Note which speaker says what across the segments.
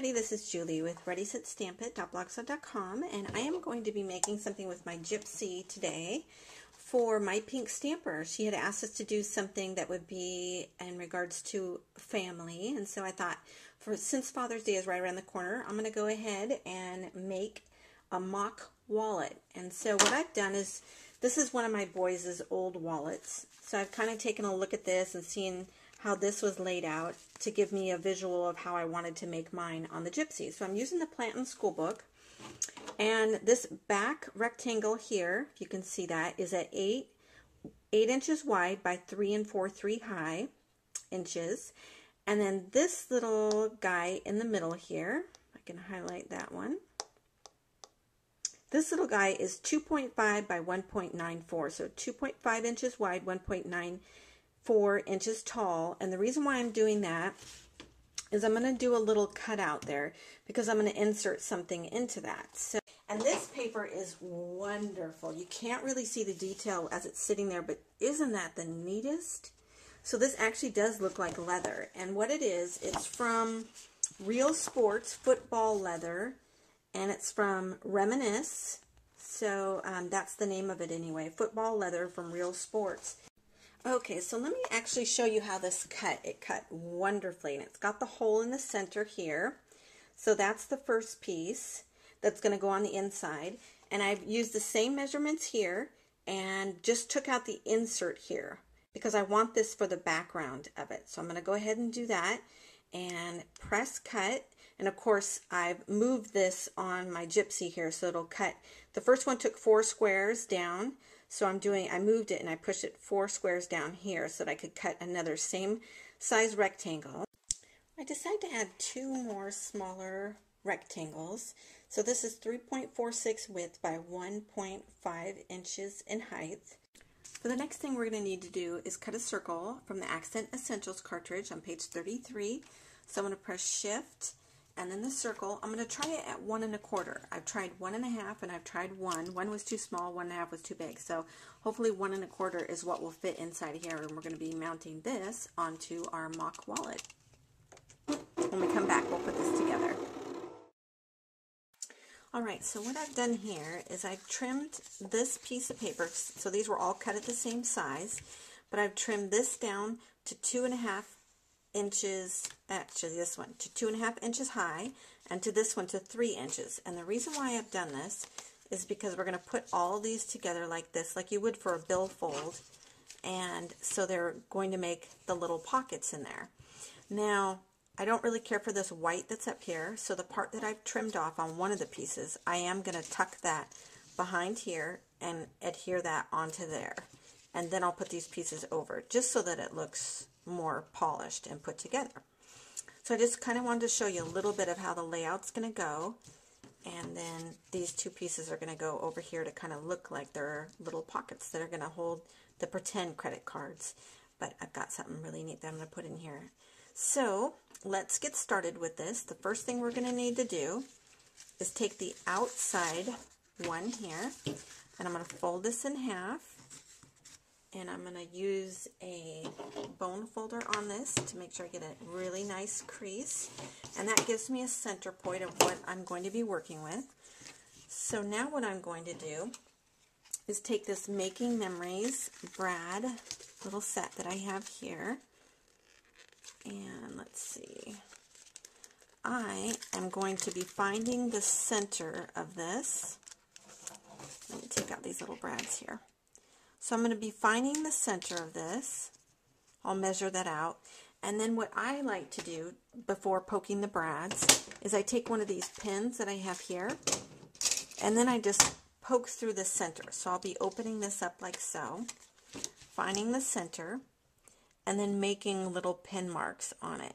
Speaker 1: everybody, this is Julie with ReadySetStampIt.blogspot.com, and I am going to be making something with my Gypsy today for my pink stamper. She had asked us to do something that would be in regards to family, and so I thought, since Father's Day is right around the corner, I'm going to go ahead and make a mock wallet. And so what I've done is, this is one of my boys' old wallets, so I've kind of taken a look at this and seen how this was laid out to give me a visual of how I wanted to make mine on the Gypsy. So I'm using the Plant and School book, and this back rectangle here, if you can see that, is at 8 inches wide by 3 4/3 high inches. And then this little guy in the middle here, I can highlight that one. This little guy is 2.5 by 1.94, so 2.5 inches wide, 1.94 inches tall. And the reason why I'm doing that is I'm going to do a little cutout there because I'm going to insert something into that. So, and this paper is wonderful. You can't really see the detail as it's sitting there, but isn't that the neatest? So this actually does look like leather, and what it is, it's from Real Sports football leather, and it's from Reminisce. So that's the name of it anyway, football leather from Real Sports. Okay, so let me actually show you how this cut. It cut wonderfully, and it's got the hole in the center here. So that's the first piece that's going to go on the inside. And I've used the same measurements here and just took out the insert here because I want this for the background of it. So I'm going to go ahead and do that and press cut. And of course, I've moved this on my Gypsy here, so it'll cut. The first one took 4 squares down. So I moved it and I pushed it 4 squares down here so that I could cut another same size rectangle. I decided to add 2 more smaller rectangles. So this is 3.46 width by 1.5 inches in height. So the next thing we're going to need to do is cut a circle from the Accent Essentials cartridge on page 33. So I'm going to press Shift and then the circle. I'm going to try it at 1 1/4. I've tried 1 1/2 and I've tried 1. 1 was too small, 1 1/2 was too big. So hopefully 1 1/4 is what will fit inside here, and we're going to be mounting this onto our mock wallet. When we come back, we'll put this together. Alright, so what I've done here is I've trimmed this piece of paper. So these were all cut at the same size, but I've trimmed this down to 2.5 inches, actually this one to 2.5 inches high, and to this one to 3 inches. And the reason why I've done this is because we're going to put all these together like this, like you would for a billfold, and so they're going to make the little pockets in there. Now, I don't really care for this white that's up here, so the part that I've trimmed off on one of the pieces, I am going to tuck that behind here and adhere that onto there. And then I'll put these pieces over, just so that it looks more polished and put together. So I just kind of wanted to show you a little bit of how the layout's going to go, and then these 2 pieces are going to go over here to kind of look like they're little pockets that are going to hold the pretend credit cards. But I've got something really neat that I'm going to put in here. So let's get started with this. The first thing we're going to need to do is take the outside one here, and I'm going to fold this in half. And I'm going to use a bone folder on this to make sure I get a really nice crease. And that gives me a center point of what I'm going to be working with. So now what I'm going to do is take this Making Memories brad little set that I have here. And let's see. I am going to be finding the center of this. Let me take out these little brads here. So I'm going to be finding the center of this. I'll measure that out. And then what I like to do before poking the brads is I take one of these pins that I have here, and then I just poke through the center. So I'll be opening this up like so, finding the center, and then making little pin marks on it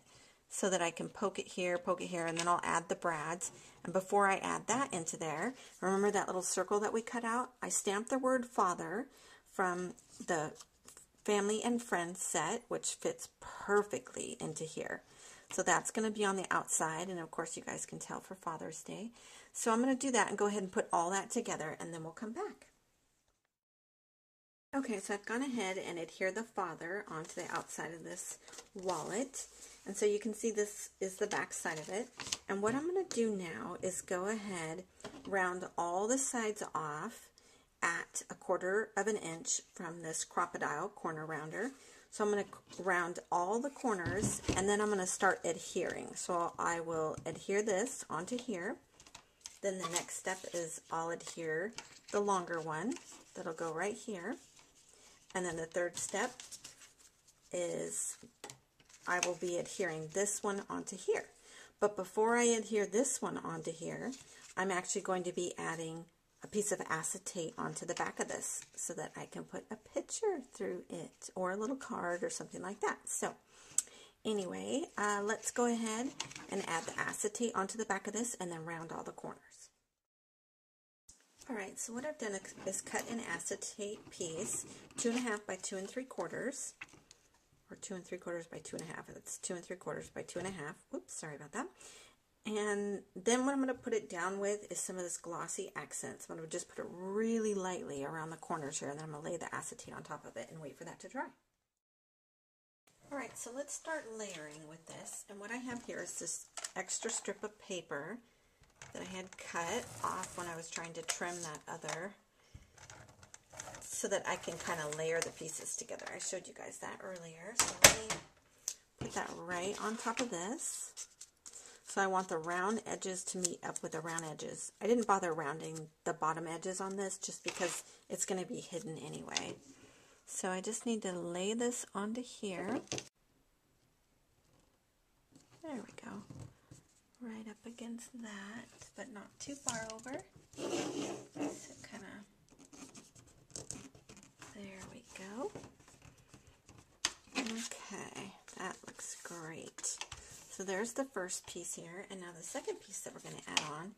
Speaker 1: so that I can poke it here, and then I'll add the brads. And before I add that into there, remember that little circle that we cut out? I stamped the word Father from the Family and Friends set, which fits perfectly into here. So that's going to be on the outside, and of course you guys can tell for Father's Day. So I'm going to do that and go ahead and put all that together, and then we'll come back. Okay, so I've gone ahead and adhered the father onto the outside of this wallet. And so you can see this is the back side of it. And what I'm going to do now is go ahead, round all the sides off at 1/4 of an inch from this crocodile corner rounder. So I'm going to round all the corners, and then I'm going to start adhering. So I will adhere this onto here. Then the next step is I'll adhere the longer one. That'll go right here. And then the third step is I will be adhering this one onto here. But before I adhere this one onto here, I'm actually going to be adding a piece of acetate onto the back of this so that I can put a picture through it or a little card or something like that. So anyway, let's go ahead and add the acetate onto the back of this and then round all the corners. Alright, so what I've done is cut an acetate piece 2.5 by 2 3/4, or 2 3/4 by 2.5. That's 2 3/4 by 2.5. Whoops, sorry about that. And then what I'm going to put it down with is some of this glossy accents. I'm going to just put it really lightly around the corners here, and then I'm going to lay the acetate on top of it and wait for that to dry. Alright, so let's start layering with this. And what I have here is this extra strip of paper that I had cut off when I was trying to trim that other, so that I can kind of layer the pieces together. I showed you guys that earlier. So let me put that right on top of this. So I want the round edges to meet up with the round edges. I didn't bother rounding the bottom edges on this just because it's going to be hidden anyway. So I just need to lay this onto here. There we go. Right up against that, but not too far over. So kind of, there we go. Okay, that looks great. So there's the first piece here, and now the second piece that we're going to add on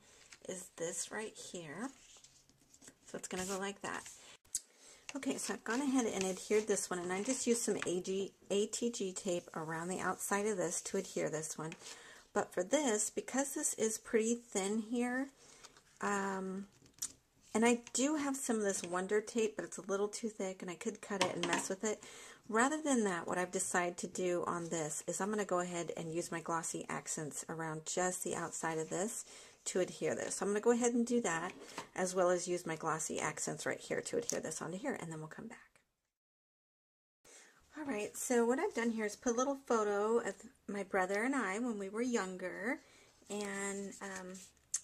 Speaker 1: is this right here. So it's going to go like that. Okay, so I've gone ahead and adhered this one, and I just used some ATG tape around the outside of this to adhere this one. But for this, because this is pretty thin here, and I do have some of this Wonder Tape, but it's a little too thick, and I could cut it and mess with it. Rather than that, what I've decided to do on this is I'm going to go ahead and use my glossy accents around just the outside of this to adhere this. So I'm going to go ahead and do that, as well as use my glossy accents right here to adhere this onto here, and then we'll come back. Alright, so what I've done here is put a little photo of my brother and I when we were younger, and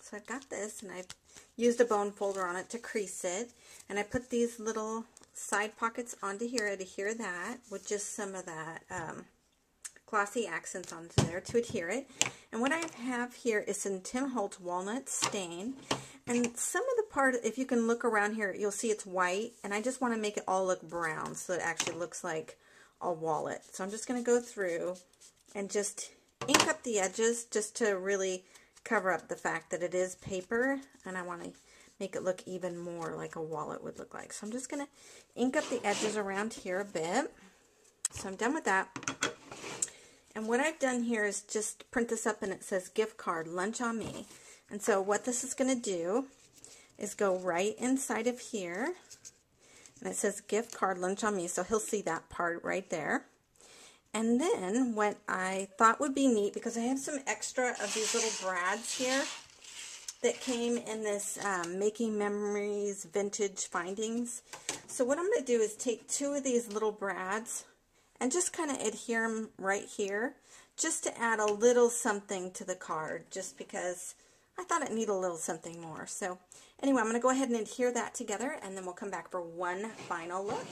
Speaker 1: so I've got this, and I've used a bone folder on it to crease it, and I put these little side pockets onto here to adhere that with just some of that glossy accents onto there to adhere it. And what I have here is some Tim Holtz walnut stain, and some of the part, if you can look around here, you'll see it's white, and I just want to make it all look brown so it actually looks like a wallet. So I'm just going to go through and just ink up the edges just to really cover up the fact that it is paper, and I want to make it look even more like a wallet would look like. So I'm just going to ink up the edges around here a bit. So I'm done with that. And what I've done here is just print this up, and it says gift card, lunch on me. And so what this is going to do is go right inside of here. And it says gift card, lunch on me. So he'll see that part right there. And then what I thought would be neat, because I have some extra of these little brads here that came in this Making Memories Vintage Findings. So what I'm going to do is take 2 of these little brads and just kind of adhere them right here, just to add a little something to the card, just because I thought it needed a little something more. So anyway, I'm going to go ahead and adhere that together, and then we'll come back for one final look.